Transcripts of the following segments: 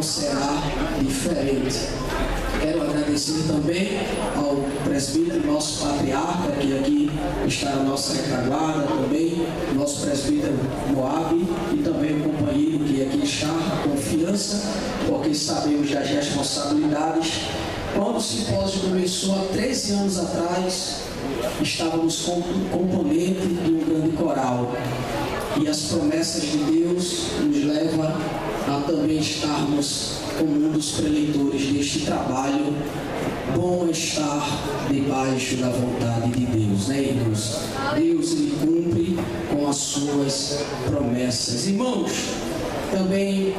não será diferente. Quero agradecer também ao presbítero, nosso patriarca, que aqui está na nossa retaguarda também, nosso presbítero Moab, e também o companheiro que aqui está, a confiança, porque sabemos das responsabilidades. Quando o simpósio começou há 13 anos atrás, estávamos componente de um grande coral. E as promessas de Deus nos levam a também estarmos como um dos preleitores deste trabalho. Bom estar debaixo da vontade de Deus, né, irmãos? Deus lhe cumpre com as suas promessas. Irmãos, também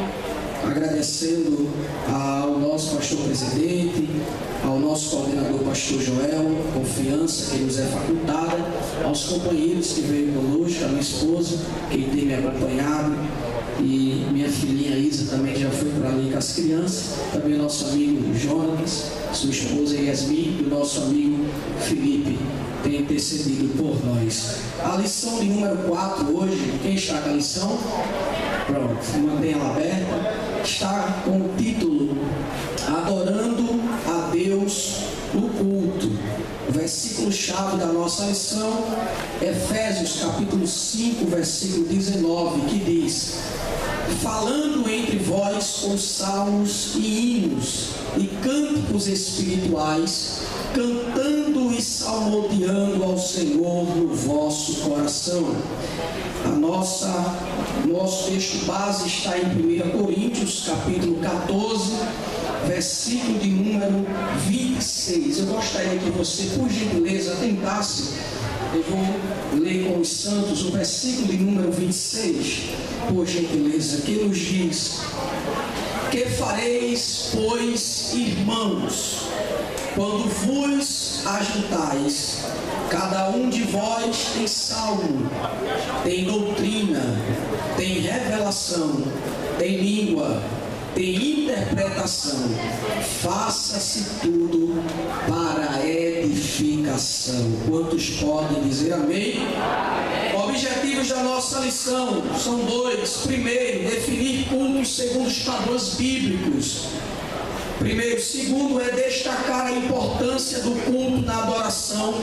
agradecendo ao nosso pastor presidente, ao nosso coordenador pastor Joel, confiança que nos é facultada, aos companheiros que veio conosco, a minha esposa, quem tem me acompanhado, e minha filhinha Isa também já foi para ali com as crianças, também nosso amigo Jonas, sua esposa Yasmin e o nosso amigo Felipe tem intercedido por nós. A lição de número 4 hoje, quem está com a lição? Pronto, mantenha ela aberta. Está com o título Adorando a Deus no culto. O versículo-chave da nossa lição, Efésios capítulo 5, versículo 19, que diz: falando entre vós com salmos e hinos e cânticos espirituais, cantando e salmodiando ao Senhor no vosso coração. Nosso texto base está em 1 Coríntios, capítulo 14, versículo de número 26. Eu gostaria que você, por gentileza, tentasse, eu vou ler com os santos o versículo de número 26, por gentileza, que nos diz: que fareis, pois, irmãos, quando vos ajuntais? Cada um de vós tem salmo, tem doutrina, tem revelação, tem língua, tem interpretação. Faça-se tudo para a edificação. Quantos podem dizer amém? Objetivos da nossa lição são dois. Primeiro, definir cultos segundo os padrões bíblicos. Segundo é destacar a importância do culto na adoração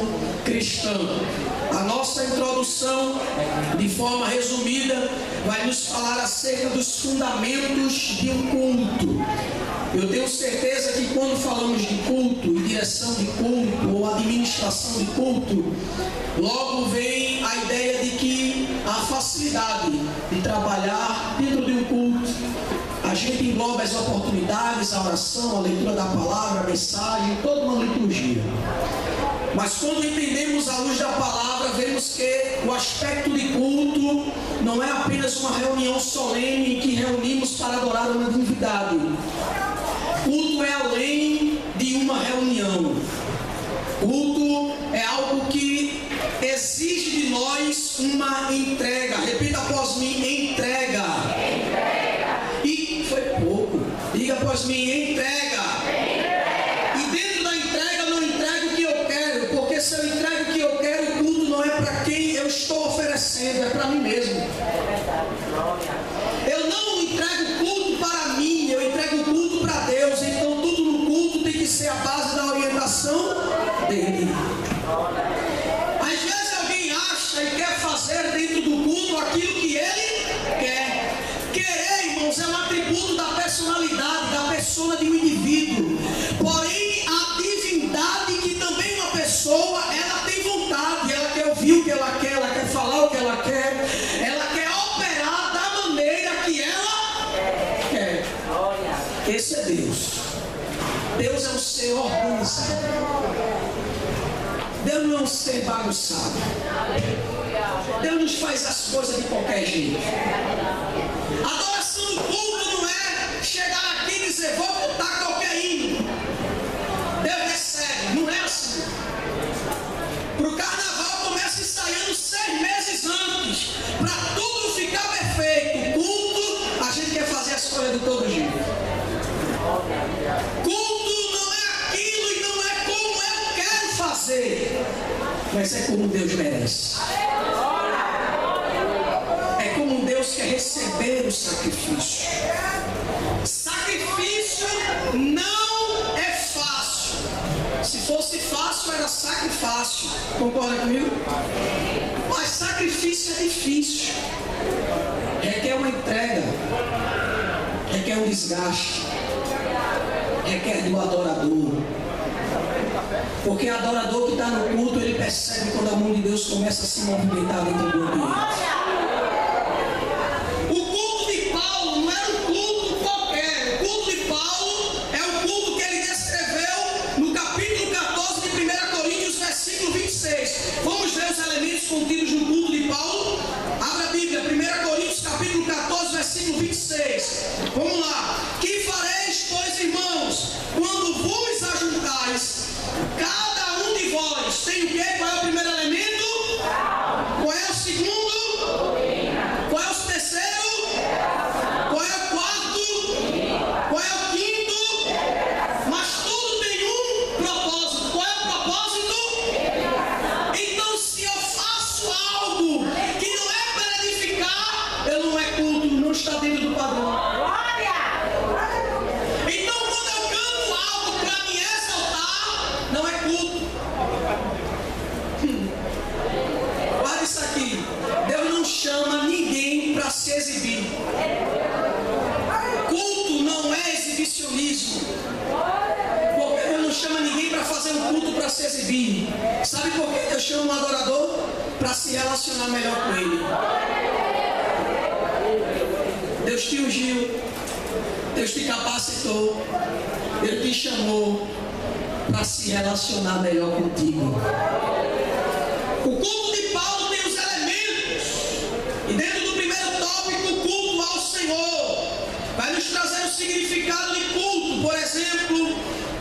cristã. A nossa introdução, de forma resumida, vai nos falar acerca dos fundamentos de um culto. Eu tenho certeza que quando falamos de culto, e direção de culto ou administração de culto, logo vem a ideia de que a facilidade de trabalhar dentro de um culto, a gente engloba as oportunidades, a oração, a leitura da palavra, a mensagem, toda uma liturgia. Mas quando entendemos à luz da palavra, vemos que o aspecto de culto não é apenas uma reunião solene em que reunimos para adorar uma divindade. Culto é além de uma reunião. Culto é algo que exige de nós uma entrega. Repita após mim: entrega. E foi pouco. Diga após mim: entrega. E dentro da entrega, eu não entrego o que eu quero, porque se eu entrego o que eu quero, o culto não é para quem eu estou oferecendo, é para mim mesmo. Eu não entrego culto para mim, eu entrego culto para Deus. Então tudo no culto tem que ser a base da orientação dele. Às vezes alguém acha e quer fazer dentro do culto aquilo que ele quer. Querer, irmãos, é um atributo da personalidade, da persona de um indivíduo. Porém, a divindade, que também uma pessoa, ela tem vontade, ela quer ouvir o que ela quer falar o que ela quer operar da maneira que ela quer. Esse é Deus. Deus é um ser organizado. Deus não é um ser bagunçado. Deus nos faz as coisas de qualquer jeito. Adoração do culto não é chegar aqui e dizer: vou botar qualquer hino. Deus recebe. Não é assim. Para o carnaval começa ensaiando 6 meses antes, para tudo ficar perfeito. Culto, a gente quer fazer as coisas de todo jeito. Culto não é aquilo e não é como eu quero fazer, mas é como Deus merece. É como Deus quer receber o sacrifício. Sacrifício Concorda comigo? Mas sacrifício é difícil. Requer uma entrega. Requer um desgaste. Requer do adorador. Porque o adorador que está no culto, ele percebe quando a mão de Deus começa a se movimentar dentro do ambiente. O culto de Paulo não era um culto qualquer. O culto de Paulo é o culto que ele descreveu no capítulo 14 de 1 Coríntios, versículo 26. Vamos ver os elementos contidos no culto de Paulo? Abra a Bíblia, 1 Coríntios, capítulo 14, versículo 26. Vamos lá. Que fareis, pois, irmãos, quando vos ajuntais? Cada um de vós tem o quê? Qual é o primeiro elemento? Qual é o segundo? Qual é o terceiro? Qual é o quarto? Qual é o quinto? Mas tudo tem um propósito. Qual é o propósito? Então, se eu faço algo que não é para edificar, eu não é culto, não está dentro do padrão. Não é culto. Guarda isso aqui. Deus não chama ninguém para se exibir. Culto não é exibicionismo. Porque Deus não chama ninguém para fazer um culto para se exibir. Sabe por que Deus chama um adorador? Para se relacionar melhor com Ele. Deus te ungiu. Deus te capacitou. Deus te chamou para se relacionar melhor contigo. O culto de Paulo tem os elementos. E dentro do primeiro tópico, o culto ao Senhor vai nos trazer o significado de culto. Por exemplo,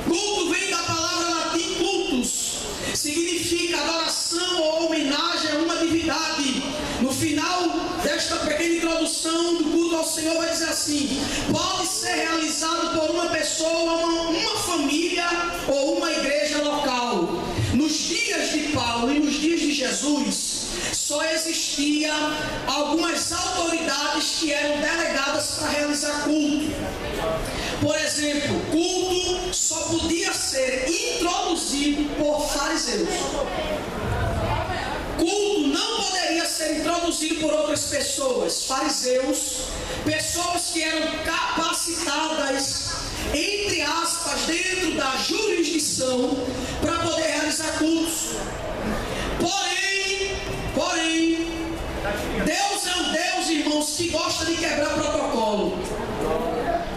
culto vem da palavra latim cultus. Significa adoração ou homenagem a uma divindade. No final desta pequena introdução do culto ao Senhor vai dizer assim: pode ser realizado por uma pessoa, uma família ou uma igreja local. Nos dias de Paulo e nos dias de Jesus, só existia algumas autoridades que eram delegadas para realizar culto. Por exemplo, culto só podia ser introduzido por fariseus. Culto não poderia ser introduzido por outras pessoas, fariseus, pessoas que eram capacitadas, entre aspas, dentro da jurisdição para poder realizar cultos. Porém, Deus é um Deus, irmãos, que gosta de quebrar protocolo.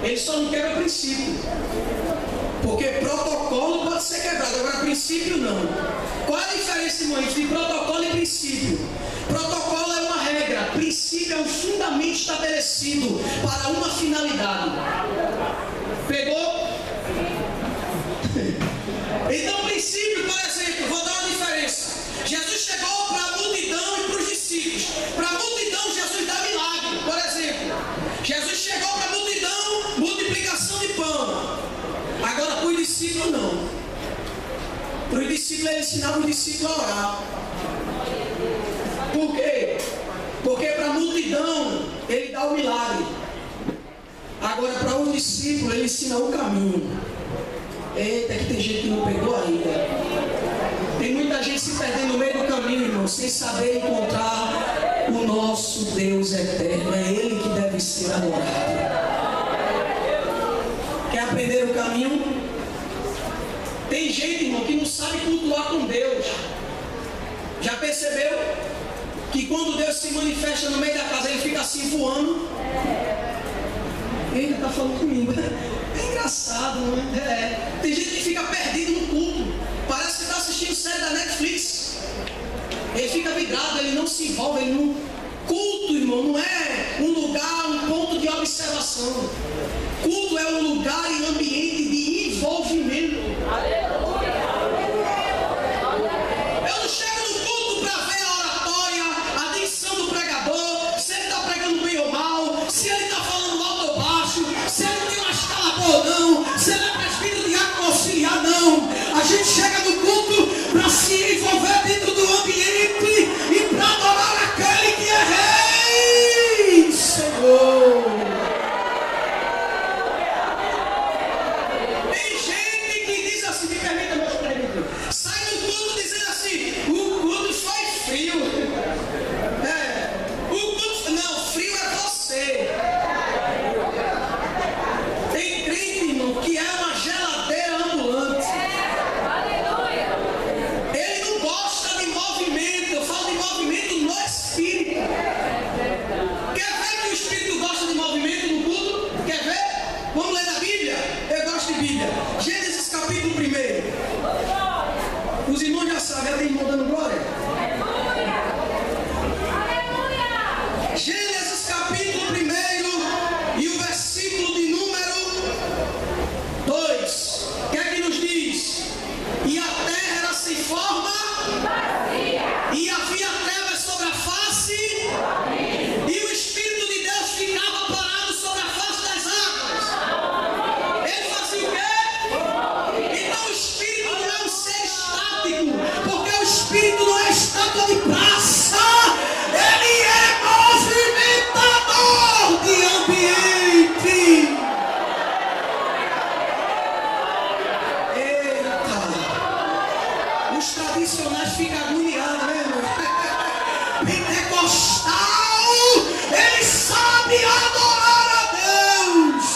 Ele só não quebra princípio. Porque protocolo pode ser quebrado, agora princípio não. Qual é a diferença, irmão, entre protocolo e princípio? Protocolo é uma regra, princípio é um fundamento estabelecido para uma finalidade. Pegou? Então, princípio, por exemplo, vou dar uma diferença. Jesus chegou para a multidão e para os discípulos. Para a multidão, Jesus dá milagre. Por exemplo, Jesus chegou para a multidão, multiplicação de pão. Agora, para os discípulos, não. Para os discípulos, ele ensinava os discípulos a orar. Por quê? Porque para a multidão, ele dá o milagre. Agora, para os discípulos, ele ensina o caminho. Eita, que tem gente que não pegou ainda. Tem muita gente se perdendo no meio do caminho, irmão, sem saber encontrar o nosso Deus eterno. É Ele que deve ser adorado. Quer aprender o caminho? Tem gente, irmão, que não sabe cultuar com Deus. Já percebeu? Que quando Deus se manifesta no meio da casa, ele fica assim voando. Ele está falando comigo. É engraçado, não é? Tem gente que fica perdido no culto. Parece que está assistindo série da Netflix. Ele fica vidrado, ele não se envolve, ele não... Culto, irmão, não é um lugar, um ponto de observação. Culto é um lugar e ambiente de envolvimento. Eu não chego no culto para ver a oratória, a dicção do pregador, se ele está pregando bem ou mal, se ele está falando alto ou baixo, se ele tem uma escala boa ou não, se ele é presbítero, diácono, auxiliar, não. A gente chega no culto para se envolver dentro do ambiente e para adorar aquele que é Rei, Senhor. Tem gente que diz assim, me céu, tem irmão dando glória. Gênesis capítulo 1 e o versículo de número 2. O que é que nos diz? E a terra era sem forma, e havia trevas sobre a face, e o Espírito de Deus ficava parado sobre a face das águas. Ele fazia o quê? Então o Espírito não é um ser estático, porque o Espírito não é estátua de praça, ele é movimentador de ambiente. Eita! Os tradicionais ficam agoniados, né, irmão? Pentecostal, ele sabe adorar a Deus.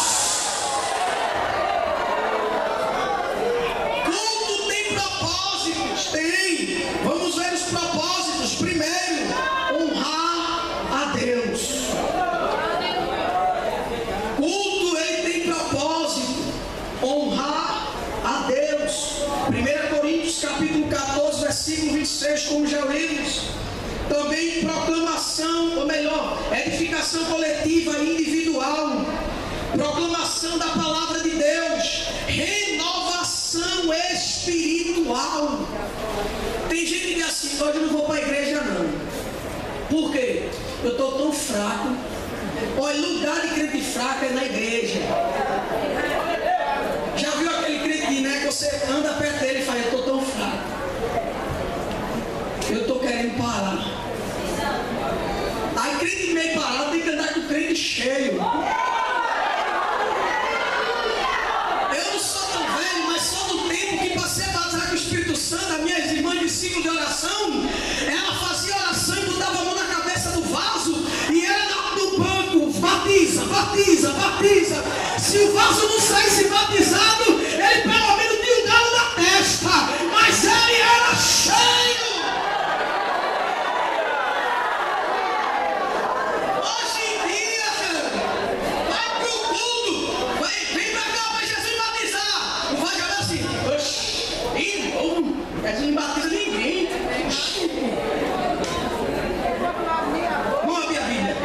Culto tem propósitos? Tem. Vamos ver os propósitos. Primeiro, honrar a Deus. Culto, ele tem propósito. Honrar a Deus. 1 Coríntios capítulo 14, versículo 26, como já lemos. Também proclamação, ou melhor, edificação coletiva e individual, proclamação da palavra de Deus, renovação espiritual. Tem gente que diz assim: hoje eu não vou para a igreja não. Por quê? Eu estou tão fraco. Olha, lugar de crente fraco é na igreja. Já viu aquele crente, né, que você anda perto dele e fala: eu estou tão fraco, eu estou querendo parar. Aí crente meio parado tem que andar com o crente cheio. Eu não sou tão velho, mas sou do tempo que passei a batizar com o Espírito Santo. As minhas irmãs de ciclo de oração, ela fazia oração e botava a mão na cabeça do vaso e era no banco: batiza, batiza, batiza. Se o vaso não saísse batizado, ele pelo menos tinha um galo na testa, mas ele era cheio. Jesus não batiza ninguém. Vamos abrir a Bíblia.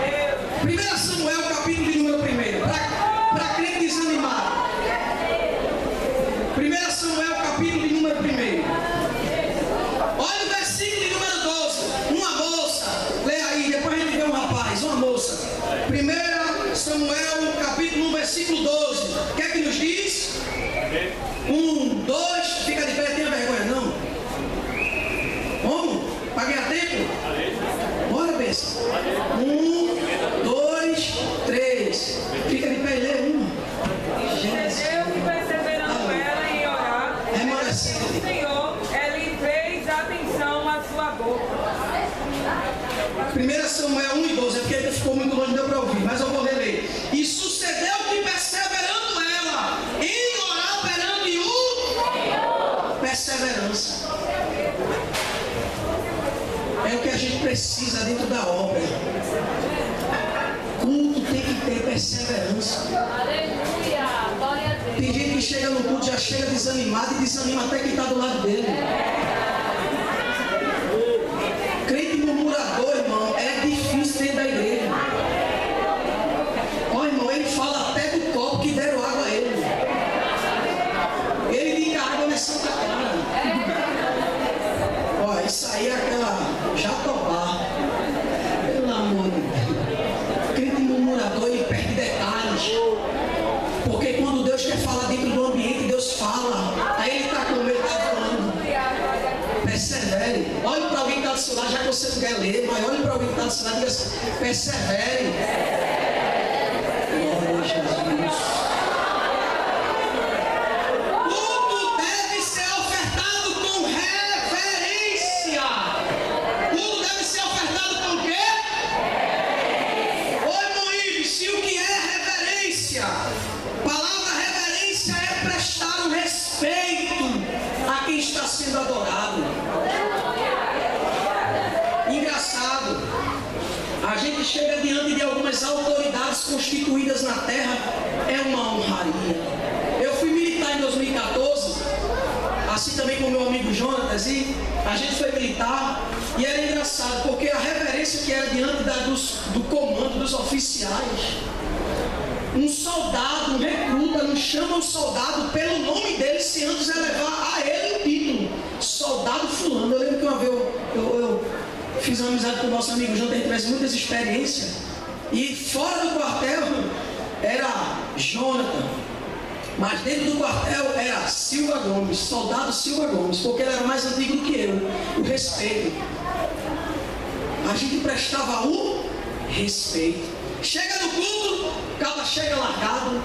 1 Samuel, capítulo de número 1. Para crente desanimado. 1 Samuel, capítulo de número 1. Olha o versículo de número 12. Uma moça. Lê aí, depois a gente vê um rapaz. Uma moça. 1 Samuel, capítulo 1, versículo 12. O que é que nos diz? 1, 2. Fica de pé, tenha vergonha, não? Como? Para ganhar tempo? Bora, besta. 1, 2, 3. Fica de pé e lê uma. Eu perseverando ela em orar, o Senhor, ele fez atenção à sua boca. 1 Samuel 1 e 12, é porque ele ficou muito longe, não deu para ouvir, mas eu vou reler. E sucedeu que perseverando ela em orar perante o perseverança. É o que a gente precisa dentro da obra. Culto tem que ter perseverança. Tem gente que chega no culto, já chega desanimado e desanima até quem está do lado dele. Crente murmurador, irmão, é difícil dentro da igreja. Ó, irmão, ele fala até do copo que deram água a ele. Ele diz que a água não é Santa Clara. Ó, isso aí é aquela jatobá. Pelo amor de Deus. Crente murmurador, ele perde detalhes. Porque quando Deus quer falar dentro do ambiente, Deus fala. Aí ele está com medo, está falando. Persevere. Olhe para alguém que está do seu lado, já que você não quer ler, mas olhe para alguém que está do seu lado e diga assim: persevere. Glória a Jesus. Tudo deve ser ofertado com reverência. Tudo deve ser ofertado com o quê? Oi, Moíbe, se o que é reverência? A palavra reverência é prestar um respeito a quem está sendo adorado. Engraçado, a gente chega diante de algumas autoridades constituídas na terra, é uma honraria. Eu fui militar em 2014, assim também com meu amigo Jonatas, e A gente foi militar e era engraçado, porque a reverência que era diante do comando dos oficiais. Um soldado, um recruta, não chama o soldado pelo nome dele, se antes elevar a ele o título. Soldado fulano. Eu lembro que uma vez eu fiz uma amizade com o nosso amigo João, ele tivesse muitas experiências. E fora do quartel era Jonathan. Mas dentro do quartel era Silva Gomes, soldado Silva Gomes, porque ele era mais antigo do que eu. O respeito. A gente prestava o respeito. Chega no culto, o cara chega largado,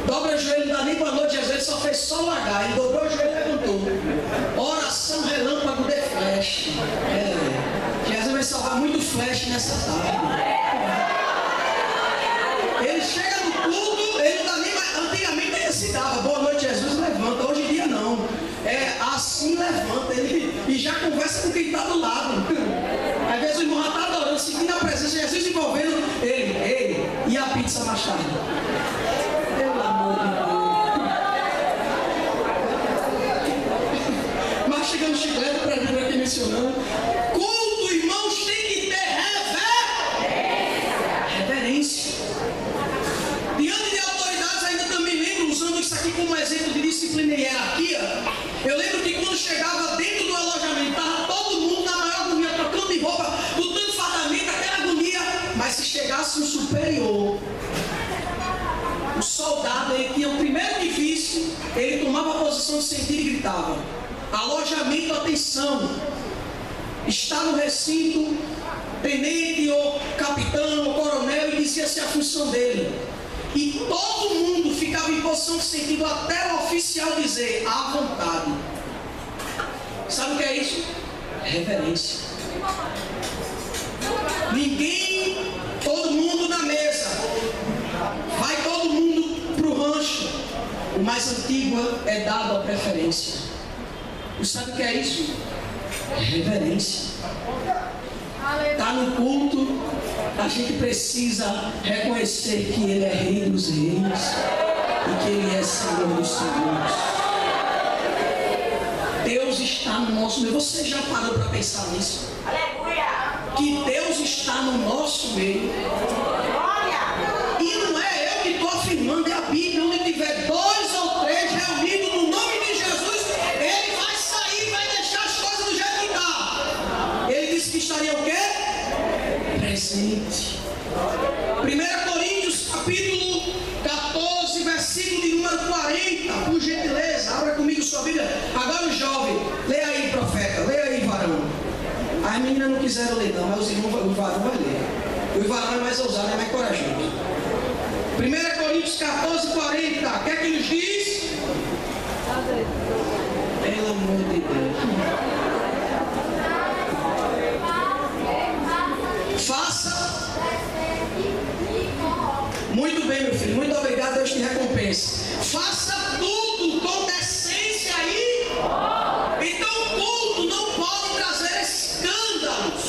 dobra o joelho, não dá nem boa noite, às vezes só largar. Ele dobrou o joelho e levantou. Oração relâmpago de flash. Jesus vai salvar muito flash nessa tarde. Ele chega no culto, ele não dá nem mais. Antigamente ele se dava, boa noite, Jesus, levanta. Hoje em dia não. Assim levanta. Ele e já conversa com quem está do lado. Às vezes o irmão já está adorando, sentindo a presença de Jesus envolvendo ele. E a pizza mais tarde. Pelo amor de Deus. Mas chegando chiclete para vir aqui mencionando. Culto, irmãos, tem que ter reverência. Diante de autoridades, ainda também lembro, usando isso aqui como exemplo de disciplina e hierarquia. Eu lembro que quando chegava dentro do alojamento, estava todo mundo na maior agonia, trocando de roupa, lutando fardamento, aquela agonia. Mas se chegasse um superior, o soldado, ele tinha o primeiro difícil, ele tomava a posição de sentido e gritava: alojamento, atenção, está no recinto, tenente ou capitão ou coronel, e dizia-se a função dele. E todo mundo ficava em posição de sentido até o oficial dizer à vontade. Sabe o que é isso? Reverência. Ninguém, todo mundo na mesa. Vai todo mundo para o rancho. O mais antigo é dado a preferência. E sabe o que é isso? Reverência. Está no culto, a gente precisa reconhecer que Ele é Rei dos Reis e que Ele é Senhor dos Senhores. Deus está no nosso meio. Você já parou para pensar nisso? Aleluia! Que Deus está no nosso meio. E não é eu que estou afirmando, é a Bíblia. Onde tiver 2 ou 3 reunidos no nome de Jesus, Ele vai sair, vai deixar as coisas do jeito que está. Ele disse que estaria o quê? Presente. 1 Coríntios capítulo 14, versículo de número 40, por gentileza, abra comigo sua Bíblia. Agora o jovem, leia aí, profeta, leia aí, varão. As meninas não quiseram ler não, mas os irmãos, o varão vai ler. O varão é mais ousado, é mais corajoso. 1 Coríntios 14, 40, o que é que nos diz? Pelo amor de Deus. Faça. Muito bem, meu filho. Muito obrigado. Deus te recompensa. Faça tudo com decência e. Então o culto não pode trazer escândalos.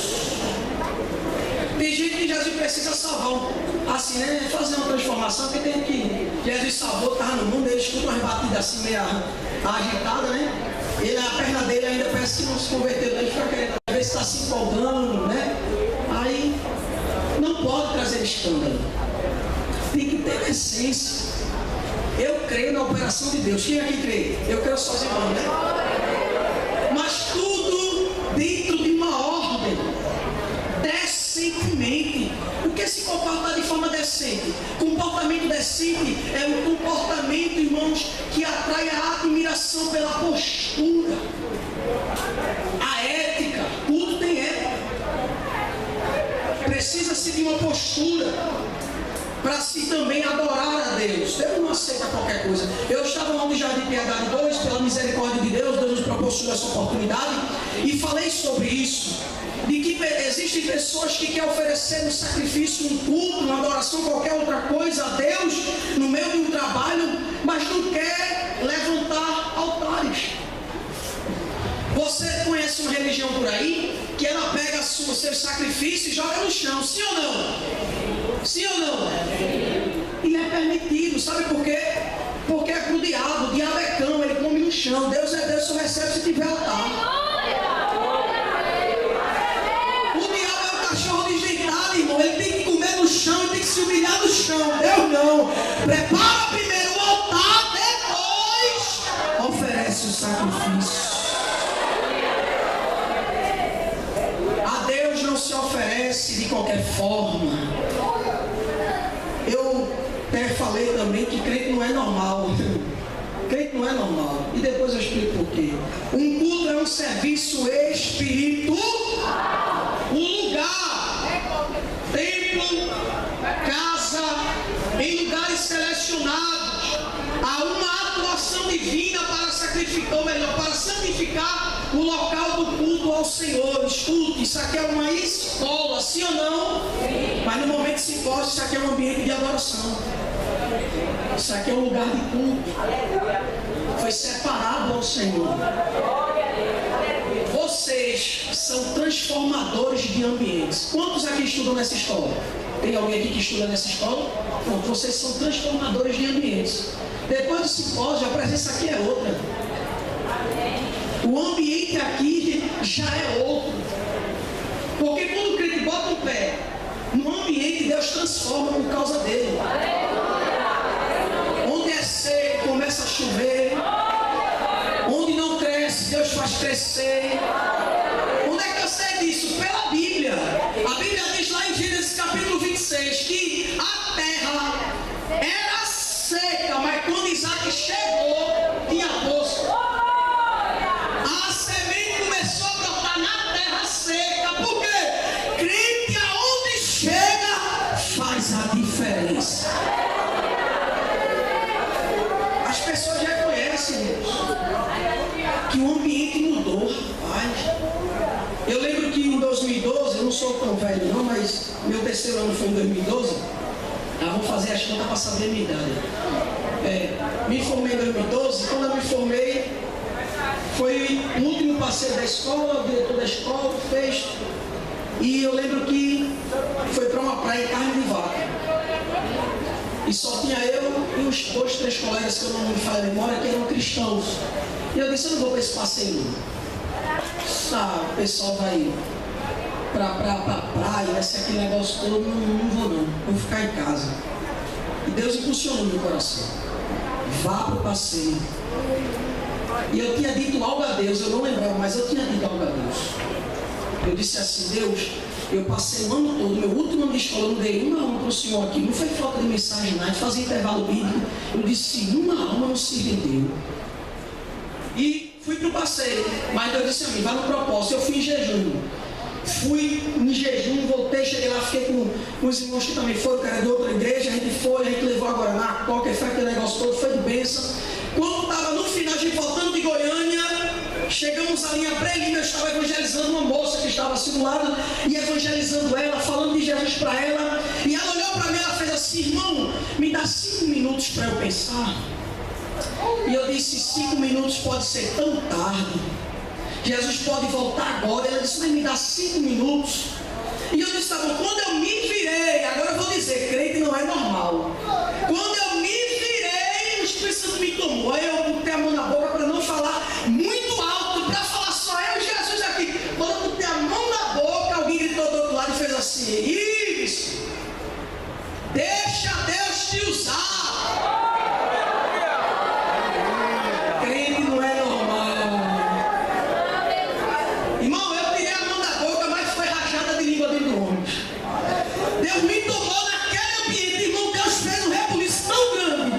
Tem gente que Jesus precisa salvar. Assim, né? Fazer uma transformação. Porque tem que. Jesus salvou, estava no mundo. Ele escuta umas batidas assim, meio agitada, né? A perna dele ainda parece que não se converteu. Ele fica querendo. Às vezes está se empolgando, né? Aí não pode trazer escândalo. Tem que ter essência. Eu creio na operação de Deus. Quem aqui crê? Eu creio sozinho, né? Mas tudo dentro de uma ordem. Decentemente. O que se comportar de forma decente? Comportamento decente é um comportamento, irmãos, que atrai a admiração pela postura. A ética. Tudo tem ética. Precisa-se de uma postura para se também adorar a Deus. Deus não aceita qualquer coisa. Eu estava lá no Jardim Piedade 2, pela misericórdia de Deus, Deus nos proporcionou essa oportunidade, e falei sobre isso, de que existem pessoas que querem oferecer um sacrifício, um culto, uma adoração, qualquer outra coisa a Deus, no meio de um trabalho, mas não quer levantar altares. Você conhece uma religião por aí que ela pega o seu sacrifício e joga no chão, sim ou não? Sim ou não? E é permitido, sabe por quê? Porque é pro diabo, o diabo é cão, ele come no chão. Deus é Deus, só recebe se tiver altar. chão. Deus não. Prepara primeiro o altar, depois oferece o sacrifício. A Deus não se oferece de qualquer forma. Eu até falei também que crente não é normal. Crente não é normal. E depois eu explico por quê. Um culto é um serviço espiritual. Um lugar, templo, casa, em lugares selecionados, há uma atuação divina para sacrificar, ou melhor, para santificar o local do culto ao Senhor. Escute, isso aqui é uma escola, sim ou não? Sim. Mas no momento simpósio, isso aqui é um ambiente de adoração. Isso aqui é um lugar de culto. Foi separado ao Senhor. Vocês são transformadores de ambientes. Quantos aqui estudam nessa escola? Tem alguém aqui que estuda nessa escola? Não, vocês são transformadores de ambientes. Depois do simpósio, a presença aqui é outra. O ambiente aqui já é outro. Porque quando o crente bota o pé no ambiente, Deus transforma por causa dele. Onde é seco, começa a chover. Onde não cresce, Deus faz crescer. Onde é que eu sei disso? Pela Bíblia. A Bíblia diz lá em Gênesis capítulo 26 que a terra era seca, mas quando Isaac chegou, tinha poço. A semente começou a brotar na terra seca. Por quê? Crente aonde chega faz a diferença. As pessoas já conhecem isso. Que o ambiente mudou, rapaz. Eu lembro que em 2012, eu não sou tão velho não, mas meu terceiro ano foi em 2012. Vou fazer as contas para saber a minha idade. Me formei em 2012, quando eu me formei, foi o último passeio da escola, o diretor da escola fez. E eu lembro que foi para uma praia em Carne de Vaca. E só tinha eu e os 2, 3 colegas que eu não me falho a memória, que eram cristãos. E eu disse, eu não vou para esse passeio. O pessoal vai para praia, vai ser aquele negócio todo, não vou não. Vou ficar em casa. E Deus impulsionou meu coração. Vá para o passeio. E eu tinha dito algo a Deus, eu não lembrava, mas eu tinha dito algo a Deus. Eu disse assim, Deus, eu passei o ano todo, meu último ano de escola, eu não dei uma alma para o Senhor aqui, não foi falta de mensagem, nada, fazia intervalo bíblico. Eu disse, uma alma não se rendeu. E fui para o passeio, mas Deus disse a mim, vá no propósito. Eu fui em jejum. Fui em jejum, voltei, cheguei lá, fiquei com os irmãos que também foram, cara, de outra igreja, a gente levou a Guaraná, Coca, foi aquele negócio todo, foi de bênção. Quando estava no final, a gente voltando de Goiânia, chegamos ali em Abrelina, eu estava evangelizando uma moça que estava assim do lado, e evangelizando ela, falando de Jesus para ela, e ela olhou para mim, ela fez assim, irmão, me dá 5 minutos para eu pensar. E eu disse, 5 minutos pode ser tão tarde. Jesus pode voltar agora. Ela disse, mas me dá 5 minutos. E eu disse, tá bom, quando eu me virei, agora eu vou dizer, crente não é normal. Quando eu me virei, o Espírito Santo me tomou. Aí eu botei a mão na boca para não falar muito alto, para falar só eu e Jesus aqui. Quando eu botei a mão na boca, alguém gritou do outro lado e fez assim, Ives, deixa Deus te usar. Deus me tomou naquele ambiente, irmão. Deus fez um rebuliço tão grande.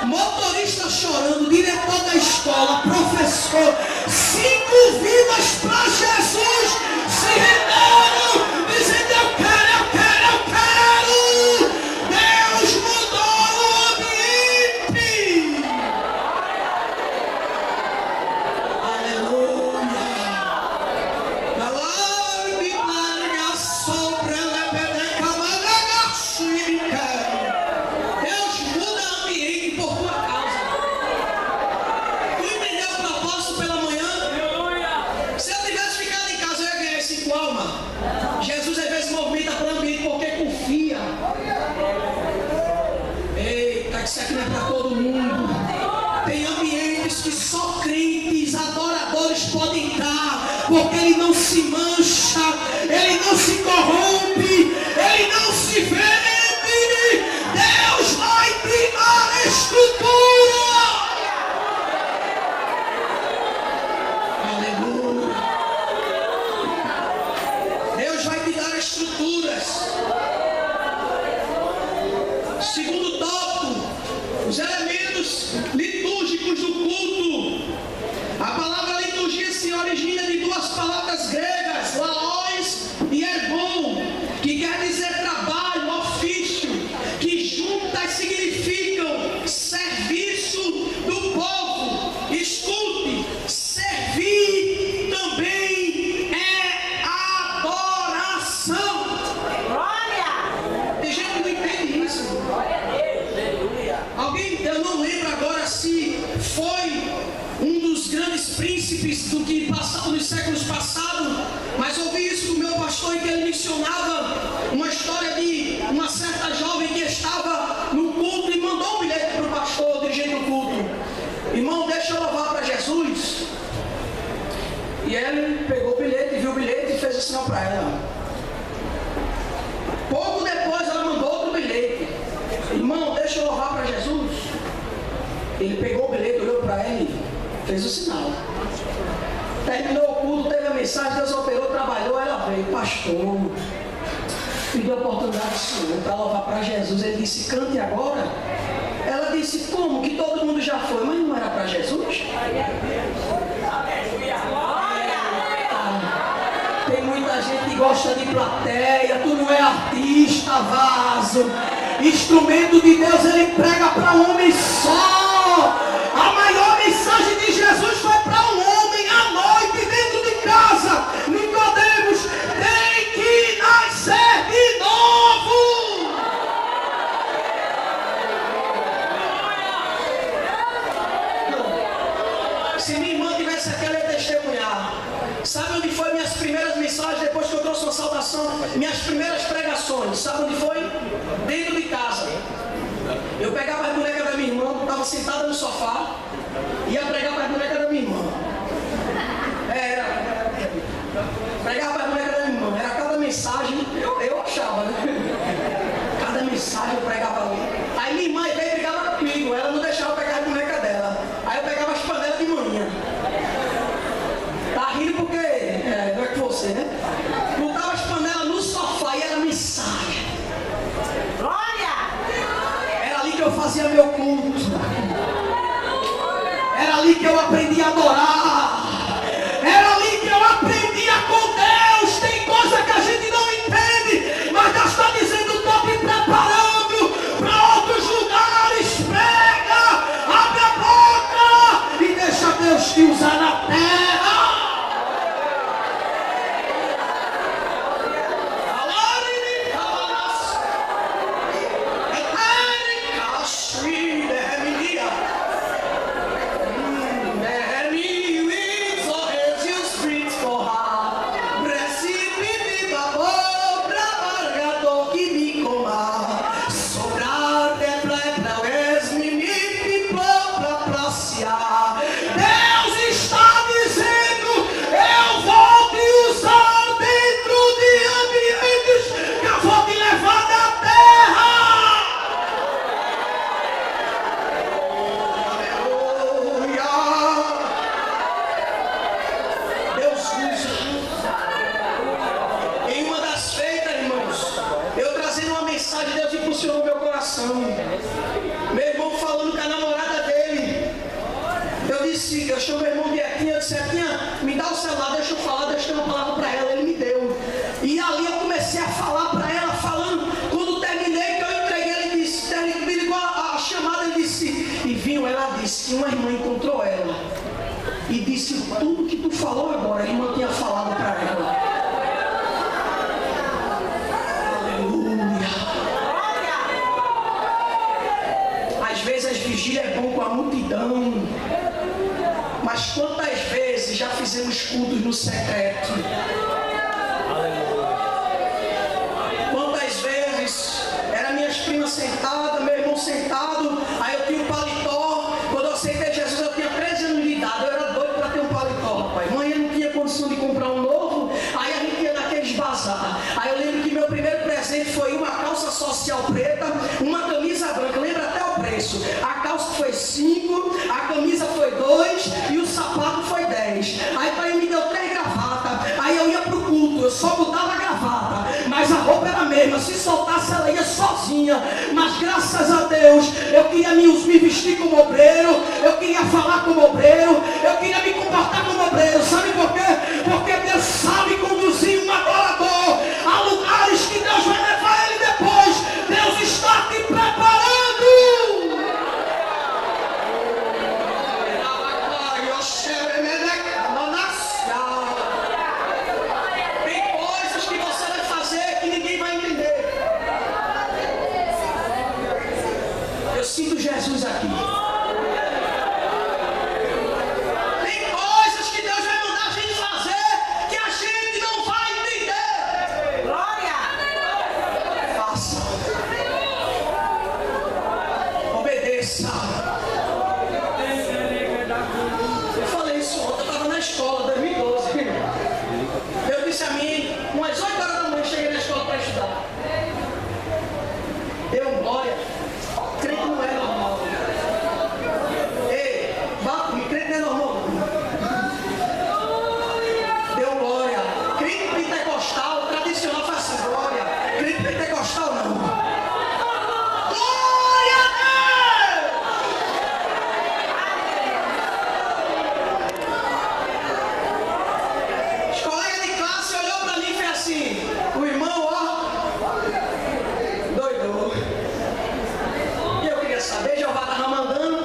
Motorista chorando, diretor da escola, professor. 5 vidas para Jesus se renderam, dizendo: eu quero. Deus mudou o ambiente. Aleluia. Deus muda o ambiente por tua causa. Tu entendeu o propósito pela manhã? Se eu tivesse ficado em casa, eu ia ganhar 5 almas. Jesus às vezes movimenta para o ambiente porque confia. Eita, isso aqui não é para todo mundo. Tem ambientes que só crentes, adoradores podem entrar, porque ele não se mancha, ele não se corrompe, ele não se vende. Deus príncipes do que passava nos séculos passados, mas ouvi isso do meu pastor em que ele mencionava uma história de uma certa jovem que estava no culto e mandou um bilhete para o pastor, dirigente do culto: irmão, deixa eu louvar para Jesus. E ele pegou o bilhete, viu o bilhete e fez o sinal para ela. Pouco depois ela mandou outro bilhete: irmão, deixa eu louvar para Jesus. Ele pegou o bilhete, olhou para ele, fez o sinal. Terminou o culto, teve a mensagem, Deus operou, trabalhou, ela veio: pastor, pediu a oportunidade do Senhor para louvar para Jesus. Ele disse: cante agora. Ela disse: como? Que todo mundo já foi, mas não era para Jesus? Tem muita gente que gosta de plateia. Tu não é artista, vaso. Instrumento de Deus, ele prega para um homem só. A maior mensagem de Jesus foi para um homem à noite, dentro de casa. Nicodemos: tem que nascer de novo. Se minha irmã tivesse aqui, ela ia testemunhar. Sabe onde foi minhas primeiras mensagens depois que eu trouxe uma saudação? Minhas primeiras pregações. Sabe onde foi? Dentro de casa. Eu pegava as bonecas da minha irmã, estava sentada no sofá, ia pregar para as bonecas da minha irmã. Pregava para as bonecas da minha irmã. Era cada mensagem, eu achava, né? Cada mensagem eu pregava ali. Aí minha irmã veio e brigava comigo, ela não deixava eu pegar as bonecas dela. Aí eu pegava as panelas de manhã. Tá rindo porque não é que você, né? Botava as panelas no sofá e era mensagem. Era ali que eu fazia meu culto. Era ali que eu aprendi a adorar. Era ali que eu aprendia com Deus. Tem coisa que a gente não entende, mas Deus está dizendo: estou te preparando para outros lugares. Prega, abre a boca e deixa Deus te usar na terra. Meu irmão falando com a namorada dele. Eu chamo meu irmão de Equinha, eu disse: Equinha, me dá o celular, deixa eu falar, deixa eu ter uma palavra para ela. Ele me deu. E ali eu comecei a falar para ela, falando. Quando terminei, que eu entreguei, ele disse, me ligou a chamada, ele disse, e viu, ela disse que uma irmã encontrou ela e disse: tudo que tu falou agora, a irmã tinha falado para ela. Às vezes as vigílias é bom com a multidão, mas quantas vezes já fizemos cultos no secreto? Quantas vezes eram minhas primas sentadas, meu irmão sentado, aí eu tinha um paletó. Quando eu aceitei Jesus eu tinha 13 anos de idade, eu era doido para ter um paletó, rapaz. Mãe, eu não tinha condição de comprar um novo, aí a gente ia naqueles bazar. Aí eu lembro que meu primeiro presente foi uma calça social preta, uma camisa branca, lembra até o preço. A calça foi 5, a camisa foi 2 e o sapato foi 10. Aí pai me deu 3 gravatas. Aí eu ia pro culto, eu só botava a gravata, mas a roupa era a mesma. Se soltasse ela ia sozinha. Mas graças a Deus eu queria me vestir como obreiro, eu queria falar como obreiro, eu queria me comportar como obreiro. Sabe por quê? Porque Deus sabe conduzir um adorador a lugares que Deus vai levar ele depois. Deus está te preparando. Tem coisas que você vai fazer que ninguém vai entender. Eu sinto Jesus aqui. a mim, umas 8 horas da manhã, cheguei na escola para estudar. Deu glória. Crente não é normal. Ei, vá comigo, crente não é normal. Deu glória. Crente pentecostal, tradicional, faz assim, glória. Crente pentecostal não. Glória a Deus! Os colegas de classe olhou para mim e fez assim, o irmão, ó, doidou. E eu queria saber, Jeová estava mandando.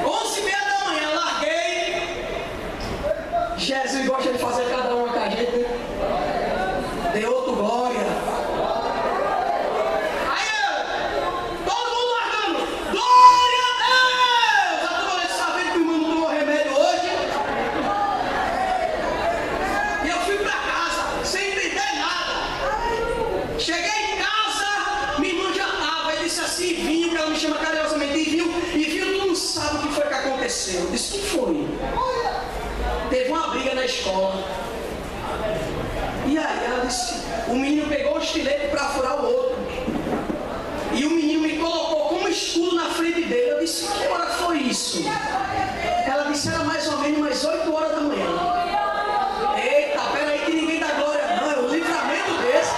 11h30 da manhã, larguei. Jesus gosta de fazer cada uma com a gente, né? Deu outro glória. Aí, todo mundo largando. Glória a Deus! A turma desse sabendo que o irmão não tomou remédio hoje. E eu fui para casa, sem entender nada. Cheguei em casa, minha irmã já estava. Ele disse assim, vinho, que ela me chama carinhosamente, e viu, tu não sabe o que foi que aconteceu. Eu disse, o que foi? Teve uma briga na escola. E aí ela disse, o menino pegou o estilete para furar o outro. E o menino me colocou como escudo na frente dele. Eu disse, que hora foi isso? Ela disse, era mais ou menos umas 8 horas da manhã. Eita, peraí que ninguém dá glória não, é um livramento desse.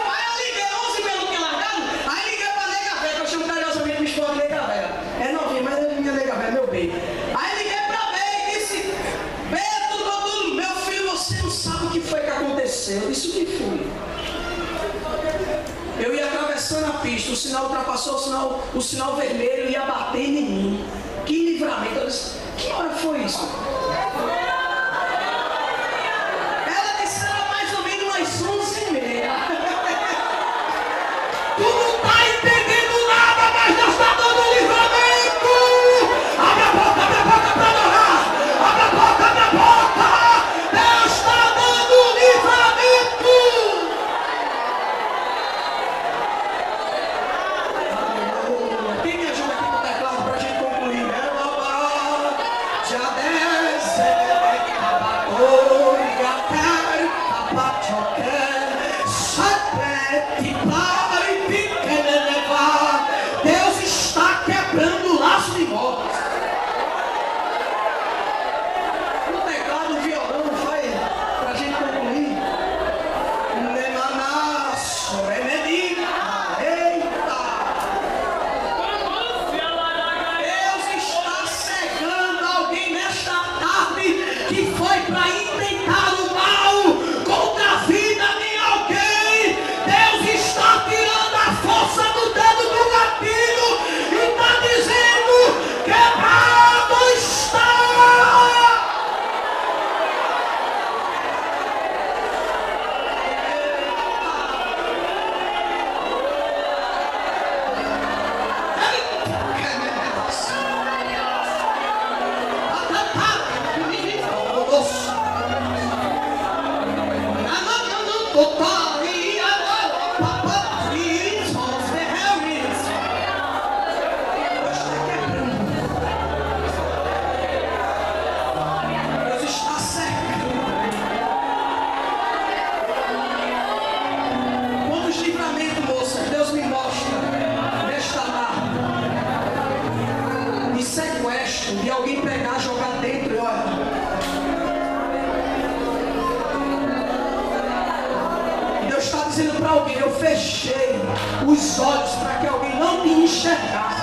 Aí eu liguei, 11 minutos que largado. Aí liguei pra nega velha, que eu chamo carinhosamente minha esposa de nega velha. É novinha, mas é minha nega velha, meu bem. Aí liguei pra Bê e disse, Bê, tudo, meu filho, você não sabe o que foi que aconteceu. Eu disse, o que foi? Eu ia atravessando a pista, o sinal ultrapassou o sinal vermelho e ia batendo em mim. Que livramento! Eu disse, que hora foi isso? Ela disse, era mais ou menos umas 11h30. Tu não tá entendendo nada, mas Deus está dando livramento! Abre a boca para adorar! Abre a boca! Deus está dando livramento! Quem me ajuda aqui no teclado para a gente concluir? Já desce, abatou, gatar, abachocar, sapete, pai, pequena levar. Deus está quebrando o laço de morte. No teclado, o violão vai para a gente concluir. Nemanaço, remedita, eita. Deus está cegando alguém nesta tarde que foi para intentar o mal contra a vida de alguém. Deus está tirando a força do dedo do gatilho e está dizendo, quebrado está. Deus está cercando. Quantos livramentos, moças, Deus me mostra nesta tarde. De sequestro, de alguém pegar, jogar dentro e olha. Deus está dizendo para alguém, eu fechei os olhos para que alguém não te enxergasse.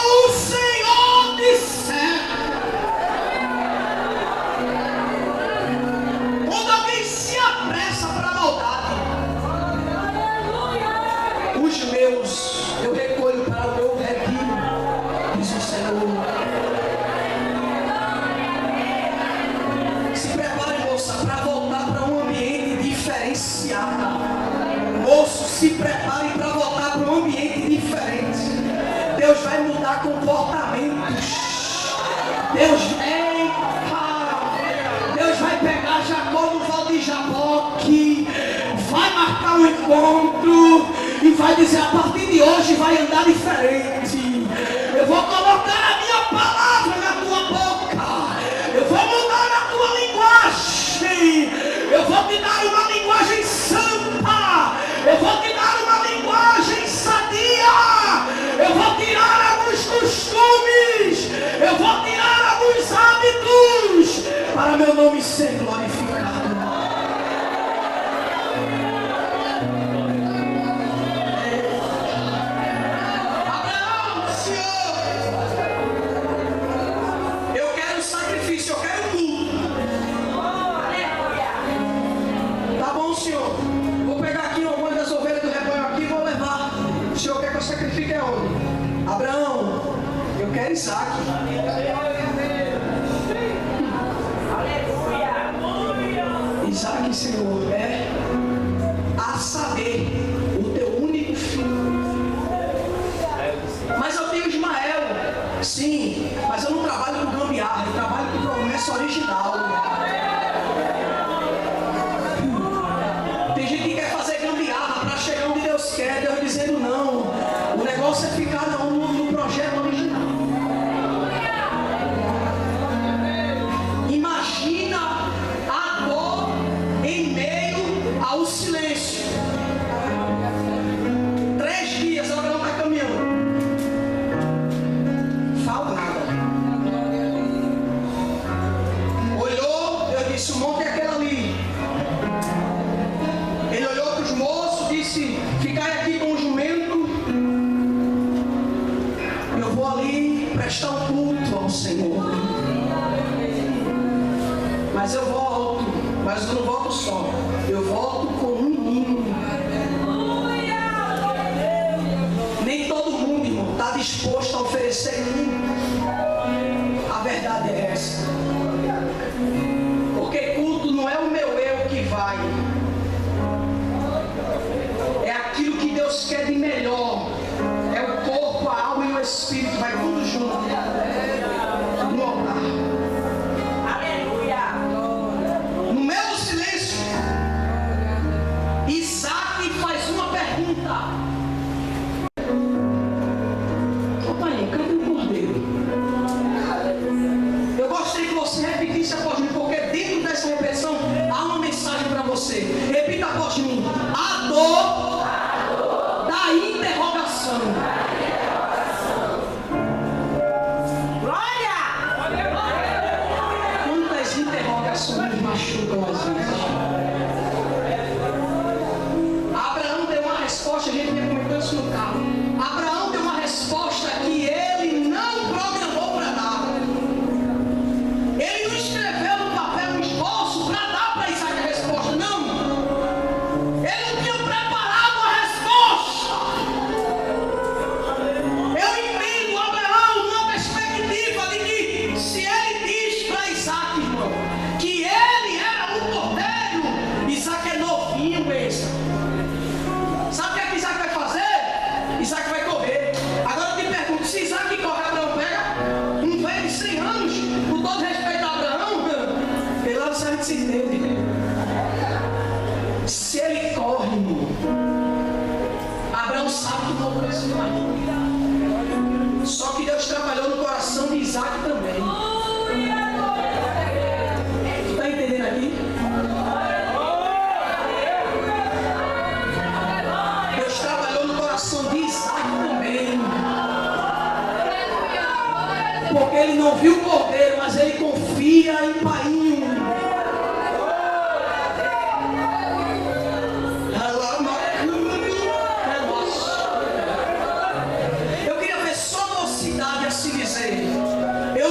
O Senhor disser. Quando alguém se apressa para a maldade, os meus eu recolho para o meu redil, diz o Senhor. Se prepare, moça, para voltar para um ambiente diferenciado. Moço, se prepare para voltar para um ambiente diferente. Deus vai mudar comportamentos. Deus vai pegar Jacó no Val de Jaboque, vai marcar no encontro e vai dizer: a partir de hoje vai andar diferente. Eu vou colocar a minha palavra na tua boca. Eu vou mudar a tua linguagem. Eu vou te dar uma linguagem santa. Eu vou te dar uma linguagem sadia. Eu vou tirar alguns costumes. Eu vou tirar alguns hábitos para meu nome ser glorificado. Abraão, Senhor, eu quero sacrifício, eu quero culto. Tá bom, Senhor. Vou pegar aqui algumas das ovelhas do rebanho aqui e vou levar. O Senhor quer que eu sacrifique aonde? Abraão, eu quero Isaac. Isaac, Senhor, é a saber o teu único filho. Mas eu tenho Ismael, sim, mas eu não trabalho com gambiarra, eu trabalho com promessa original. Tem gente que quer fazer gambiarra para chegar onde Deus quer, Deus dizendo não. O negócio é ficar no projeto original. Imagina a dor em meio ao silêncio. 3 dias Abraão está caminhando. Fala nada. Olhou, eu disse: o monte é aquele ali. Ele olhou para os moços, disse: ficai aqui com o jumento. Eu vou ali prestar um culto ao Senhor. Mas eu volto, mas eu não volto só. Eu volto com um menino. Nem todo mundo, irmão, está disposto a oferecer menino. A verdade é essa. Porque culto não é o meu eu que vai. É aquilo que Deus quer de melhor. É o corpo, a alma e o espírito. Vai tudo junto. No altar. No meio do silêncio, Isaac faz uma pergunta: ô pai, cadê o cordeiro? Eu gostaria que você repetisse após mim, porque dentro dessa repetição há uma mensagem para você. Repita após mim: a dor da interrogação. Quantas interrogações machucam às vezes? Abraão deu uma resposta, a gente tinha comentado isso no carro. Abraão deu uma resposta que ele não programou para dar. Ele não escreveu no papel um esboço para dar para Isaac a resposta, não. Ele não tinha preparado a resposta. Eu entendo Abraão numa perspectiva de que se ele diz para Isaac, irmão, que ele era um cordeiro, Isaac é novinho mesmo. Sabe o que é que Isaac vai fazer? Isaac vai correr. Agora eu te pergunto: se Isaac corre, Abraão pega um velho de 100 anos, com todo respeito a Abraão, ele lá não sabe de se entende. Se ele corre, irmão, Abraão sabe que não pode ser mais. Só que Deus trabalhou no coração de Isaac também. Tu está entendendo aqui? Deus trabalhou no coração de Isaac também. Porque ele não viu o cordeiro, mas ele confia em Painho. Eu queria ver só mocidade assim dizer: eu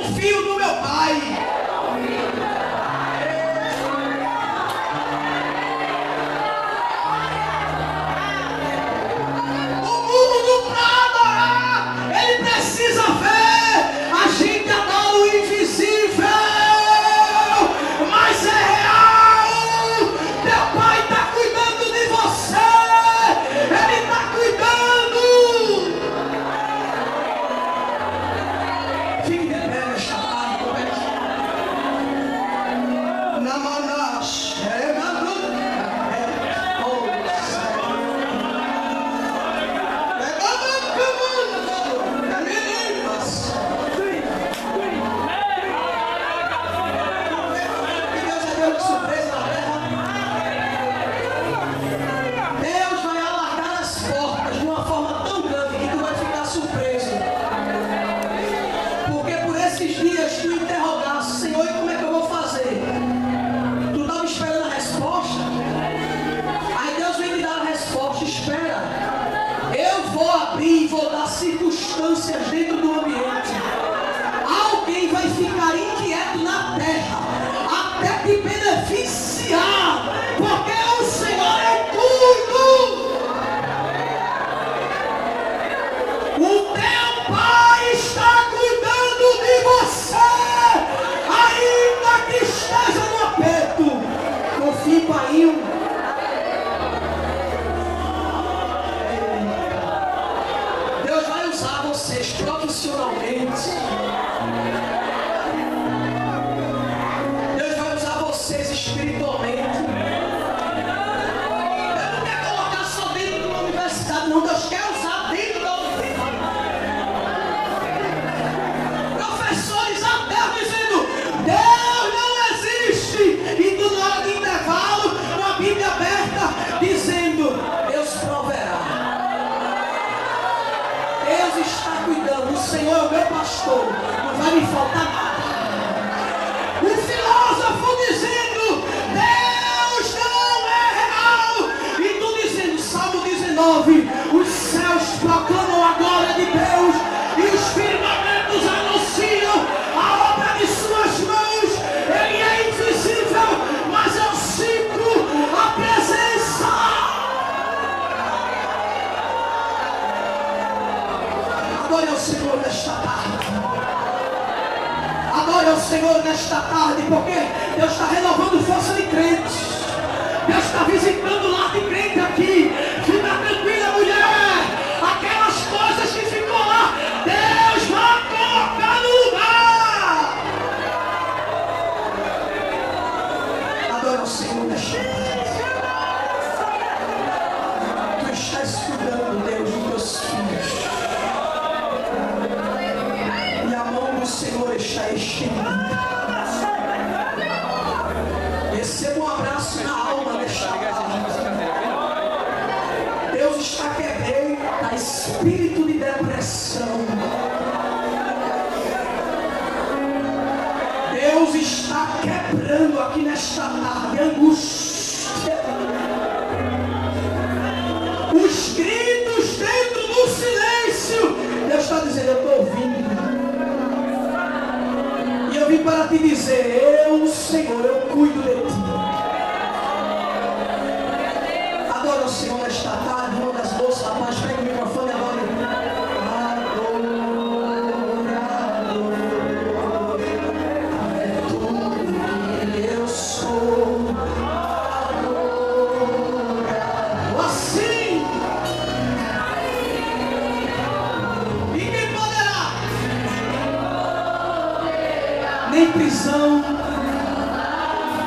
confio no meu Pai. O mundo para adorar, ele precisa ver a gente adora o invisível, mas é real. Teu Pai está cuidando de você, ele está cuidando. Fique de pé nesta tarde, Namanas, surpresa na terra. Deus vai alargar as portas de uma forma tão grande que tu vai ficar surpreso. Porque por esses dias tu interrogaste, Senhor, e como é que eu vou fazer? Tu estava esperando a resposta? Aí Deus vem te dar a resposta. Espera, eu vou abrir e vou dar circunstâncias dentro do ambiente. Alguém vai ficar inquieto na terra até te beneficiar, porque o Senhor é cuido. O teu Pai está cuidando de você, ainda que esteja no aperto. Confie, Pai. Deus vai usar vocês profissionalmente. Deus vai usar vocês espiritualmente. Deus não quer colocar só dentro de uma universidade, não. Deus quer usar dentro da universidade. Professores até dizendo: Deus não existe. E tu, na hora de intervalo, com a Bíblia aberta, dizendo: Deus proverá. Deus está cuidando. O Senhor é o meu pastor. Não vai me faltar nada. O filósofo dizendo: Deus não é real. E tu dizendo, Salmo 19: os céus proclamam a glória de Deus e os firmamentos anunciam a obra de suas mãos. Ele é invisível, mas eu sinto a presença. Adore ao Senhor nesta tarde. Adore ao Senhor nesta tarde, porque Deus está renovando força de crentes. Deus está visitando o lar de crente aqui. Fica tranquila, mulher. Aquelas coisas que ficou lá, Deus vai colocar no lugar. Adore ao Senhor nesta tarde. Tu estás cuidando, Deus, dos teus filhos. E a mão do Senhor está estendida. Receba um abraço na alma desta tarde. Deus está quebrando a espírito de depressão. Deus está quebrando aqui nesta tarde angústia. Os gritos dentro do silêncio. Deus está dizendo: eu estou ouvindo. E eu vim para te dizer: eu, Senhor, eu cuido de ti. Adora o Senhor nesta tarde. Uma das moças, rapaz, pega o microfone e adora. É tudo que eu sou. Assim. E quem poderá? Nem prisão,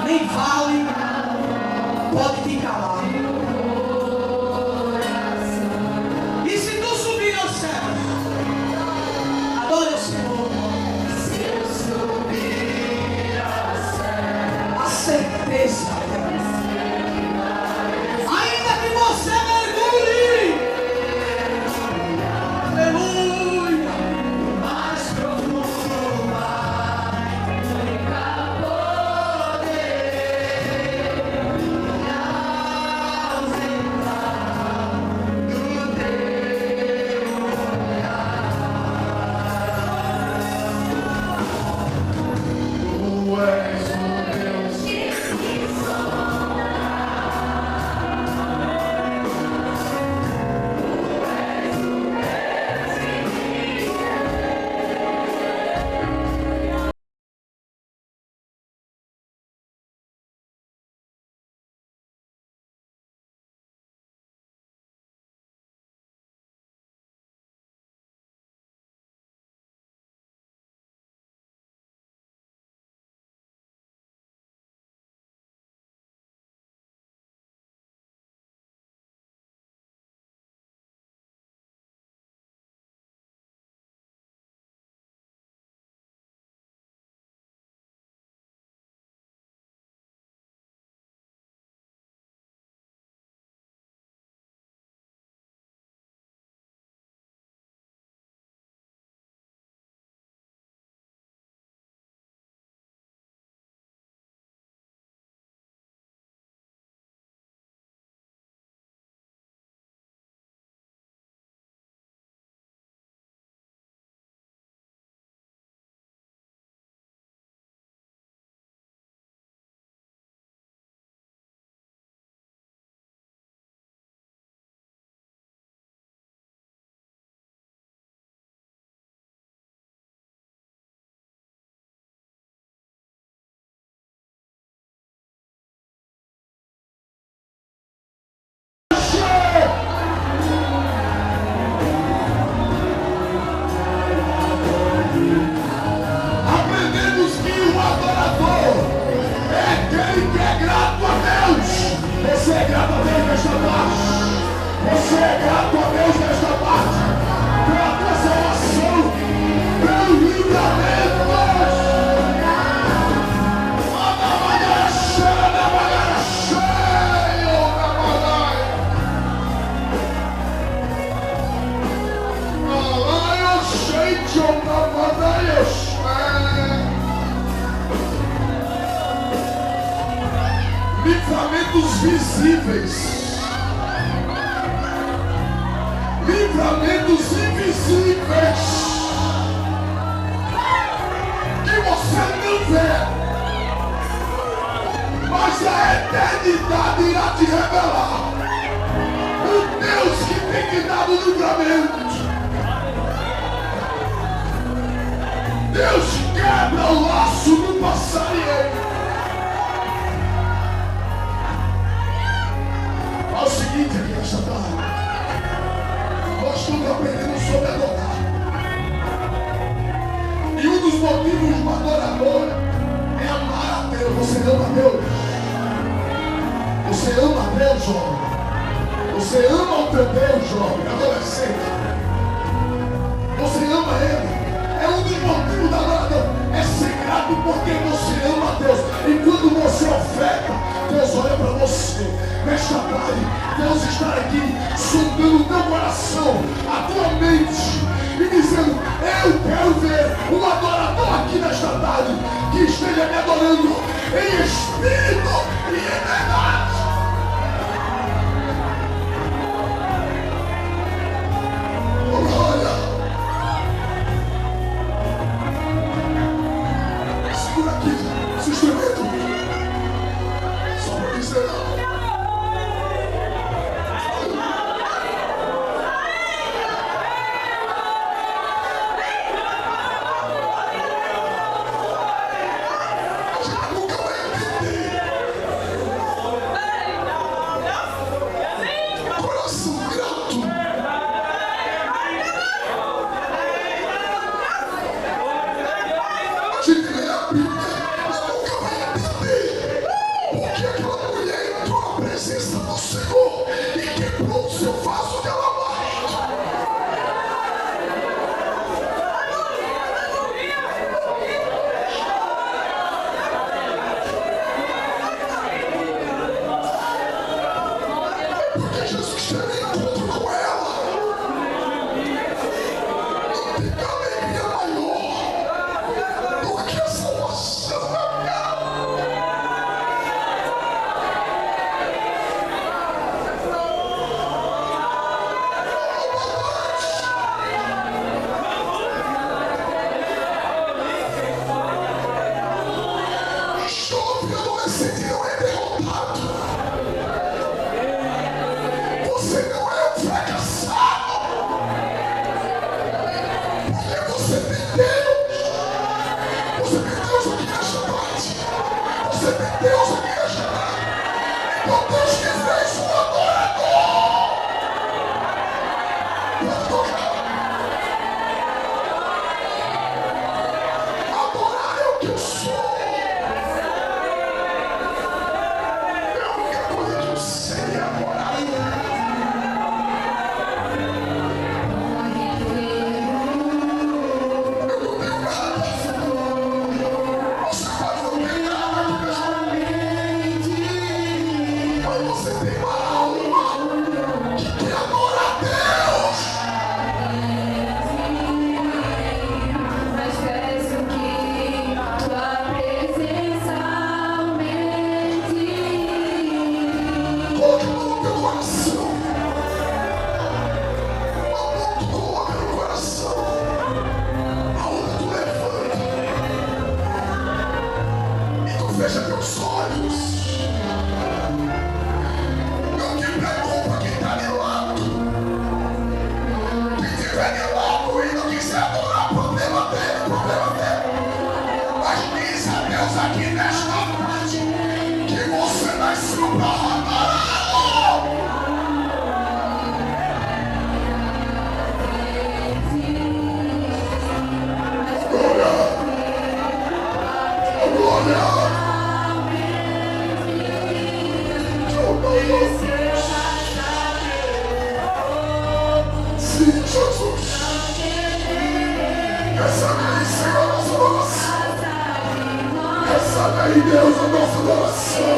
nem vale pode te calar. E se tu subir ao céu, adore o Senhor. Se eu subir ao céu, a certeza, ainda que você mergulhe, aleluia, mais profundo vai, única poder. Livramentos visíveis, livramentos invisíveis, que você não vê, mas a eternidade irá te revelar. O Deus que tem te dado livramento, Deus quebra o laço do passarinho. É o seguinte, aqui nesta tarde, nós estamos aprendendo sobre adorar. E um dos motivos do adorador é amar a Deus. Você ama a Deus? Você ama a Deus, jovem? Você ama o teu Deus, jovem, adolescente? Você ama Ele? É um dos motivos da adoração. É ser grato porque você ama a Deus. E quando você oferta, Deus olha para você. Nesta tarde, Deus está aqui sondando o teu coração, a tua mente, e dizendo: eu quero ver um adorador aqui nesta tarde que esteja me adorando em espírito e em verdade. Glória. Segura aqui esse instrumento, só para dizer não. Recebe em Deus a nossa adoração.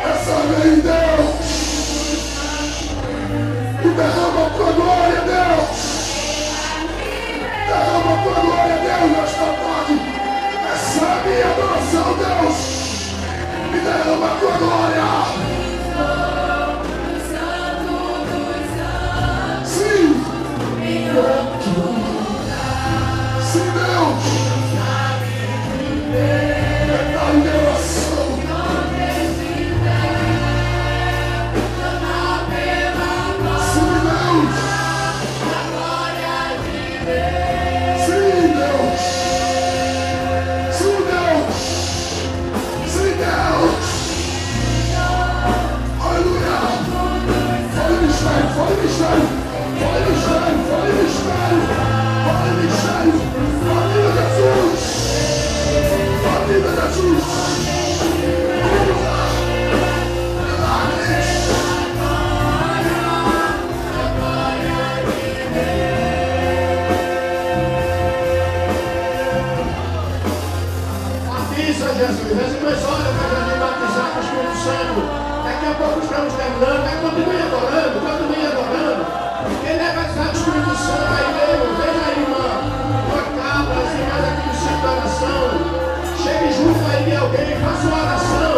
Recebe em Deus. E derrama a tua glória, Deus. Derrama a tua tua glória. Sim. Sim, Deus. Verdade de oração. Sim, Deus. Sim, Deus. Sim, Deus. Sim, Deus. Aleluia. Fala mistério, fala mistério. Fala mistério, fala mistério. Fala mistério. Família de Jesus. Família de Jesus. Batiza, Jesus. As irmãs olham para Jesus batizar com o Espírito Santo. Daqui a pouco estamos terminando. Mas continue adorando, continue adorando. Quem é batizado com o Espírito Santo aí mesmo? Veja aí, irmã. Uma cabra, as irmãs aqui do centro da oração. Chegue junto aí de alguém, faça uma oração.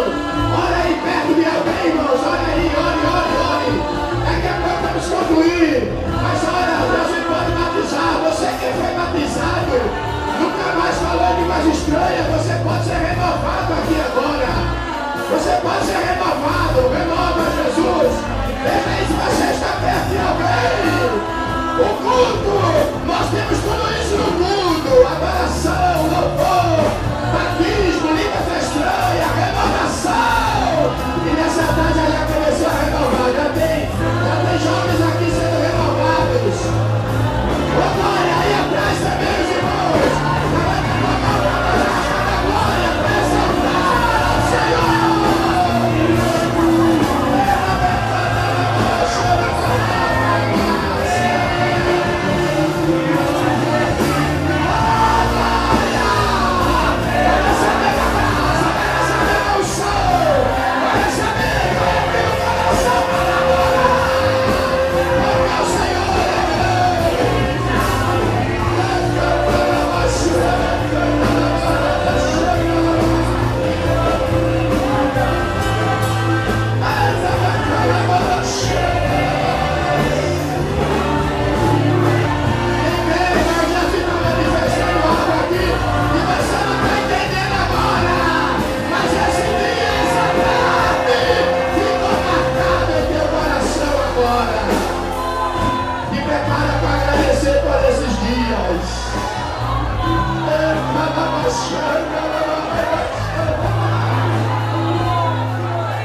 Olha aí perto de alguém, irmãos. Olha aí, ore, ore, ore. Daqui a pouco vamos concluir. Mas olha, Jesus pode batizar. Você que foi batizado, nunca mais falou de mais estranha. Você pode ser renovado aqui agora. Você pode ser renovado. Renova, Jesus. Veja aí se você está perto de alguém. O culto, nós temos tudo isso no mundo. Adoração, louvor, batismo, línguas estranhas, renovação. E nessa tarde já começou a renovar. Já tem jovens aqui sendo renovados. Ô glória aí atrás também, os irmãos. Levanta a mão, a glória para exaltar ao Senhor.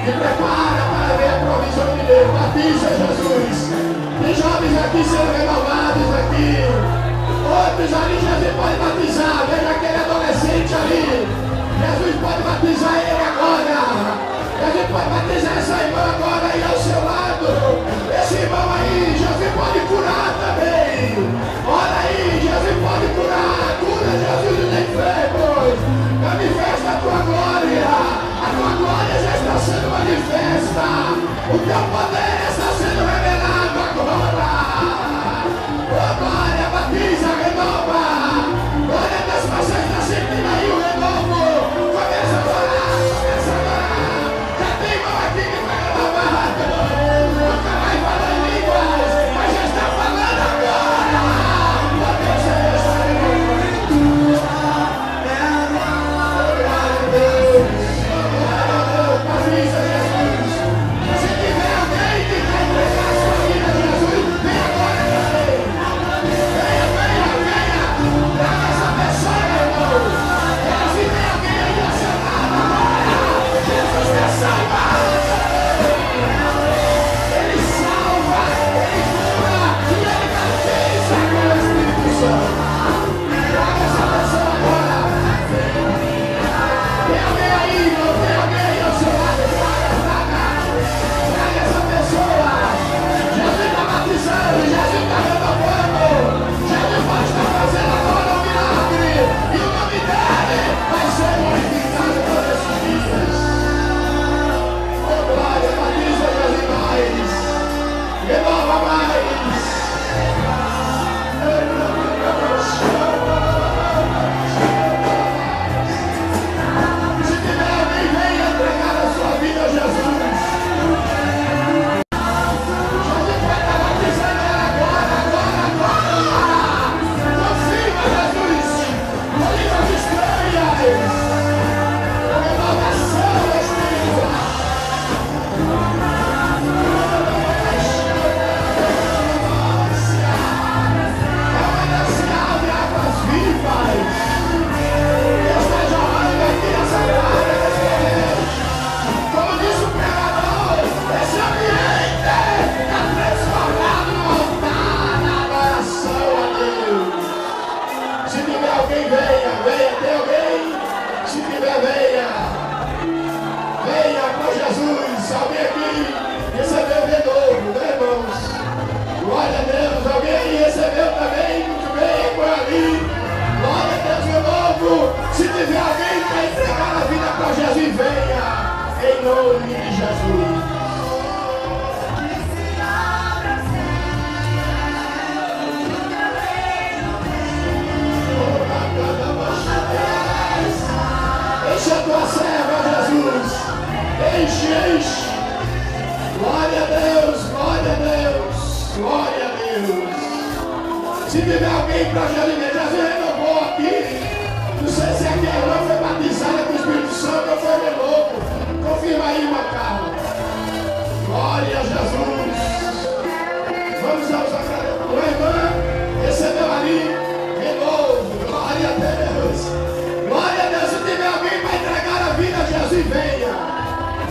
Me prepara para ver a provisão de Deus. Batiza, Jesus. Tem jovens aqui sendo renovados aqui. Outros ali Jesus pode batizar. Veja aquele adolescente ali. Jesus pode batizar ele agora. Jesus pode batizar essa irmã agora aí ao seu lado. Esse irmão aí, Jesus pode curar também. Olha aí, Jesus pode curar. Cura, Jesus, dos enfermos. Manifesta a tua glória. A tua glória já está sendo manifesta. O teu poder está sendo revelado agora. Oh glória, batiza, renova. Oh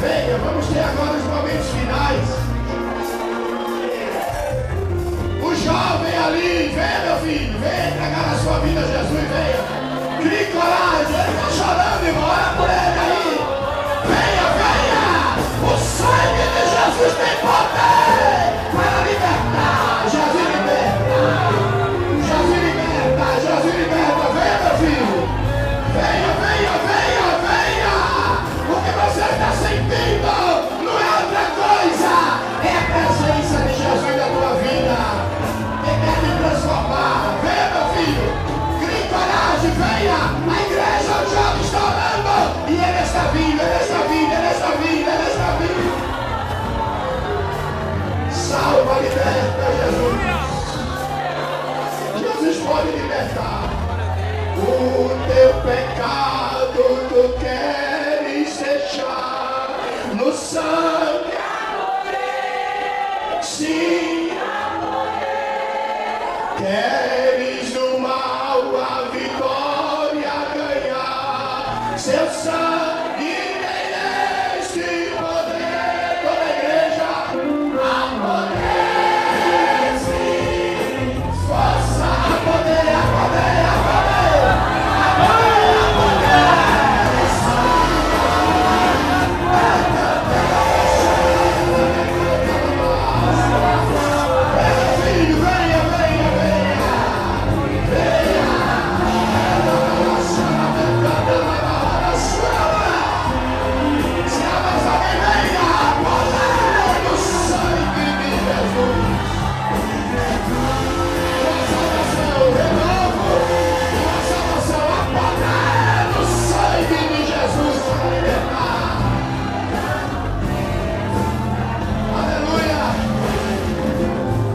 venha. Vamos ter agora os momentos finais. O jovem ali, venha meu filho, venha entregar a sua vida a Jesus, venha. Crie coragem, ele está chorando, irmão, olha por ele aí. Venha, venha. O sangue de Jesus tem poder para libertar. Jesus liberta. Jesus liberta, Jesus liberta. Venha meu filho. Venha, venha, venha, venha. O que você está sentindo não é outra coisa, é a presença de Jesus na tua vida. Ele quer te transformar. Venha meu filho, crie coragem, venha. A igreja, o jovem está orando e ele está vindo, ele está vindo, ele está vindo, ele está vindo. Salva, liberta, Jesus. Jesus pode libertar. O teu pecado tu queres deixar no sangue. Sim. Queres no mal a vitória ganhar. Seu sangue tem este poder. Toda a igreja a poder. Sim. Força a poder, a poder, a poder. A poder, a poder. Filho, venha, venha, venha.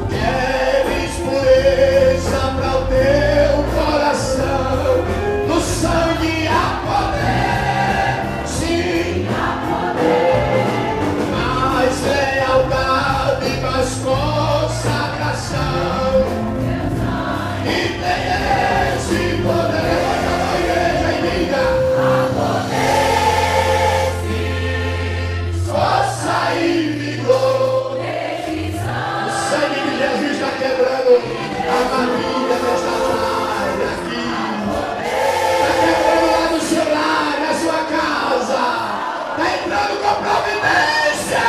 Queres pureza para o teu coração? No sangue há poder, sim, há poder. Mais lealdade, mais consagração. E tem esse poder. A igreja e diga: há poder, sim, força e vigor. O sangue de Jesus está quebrando a armadilha desta praia aqui. Está quebrando lá no seu lar, na sua casa. Está entrando com providência.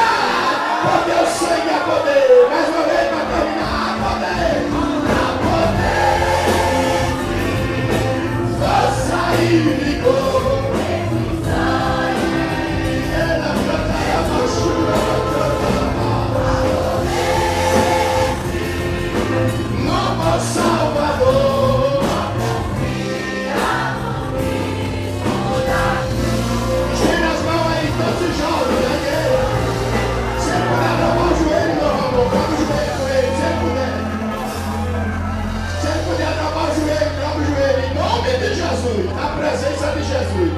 Porque o sangue é poder. Mais uma vez para terminar. Há poder. Há poder. Força e vigor. Ela canta a mochila. No Salvador, estenda as mãos aí, todos os jovens da igreja. Se puder dobrar o joelho, meu amor, dobra o joelho com ele, se puder. Se puder dobrar o joelho, dobra o joelho, em nome de Jesus, na presença de Jesus.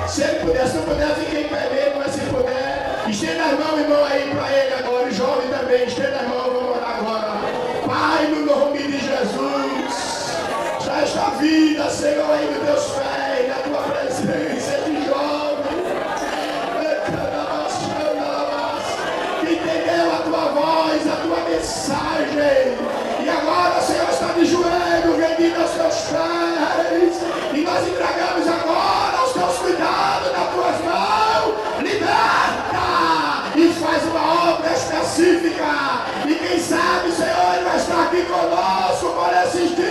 Se ele puder, se não puder, fique em pé mesmo, mas se puder, estenda as mãos, irmão, aí para ele agora, o jovem também, estenda as mãos, vamos orar agora. Pai, no nome de Jesus, já esta vida, Senhor, aí nos teus pés, na tua presença de jovem, que entendeu a tua voz, a tua mensagem, e agora, Senhor, está de joelho, rendido aos teus pés, e nós entregamos agora aos teus cuidados, nas tuas mãos, liberta e faz uma específica. E quem sabe, Senhor, Ele vai estar aqui conosco por esses dias.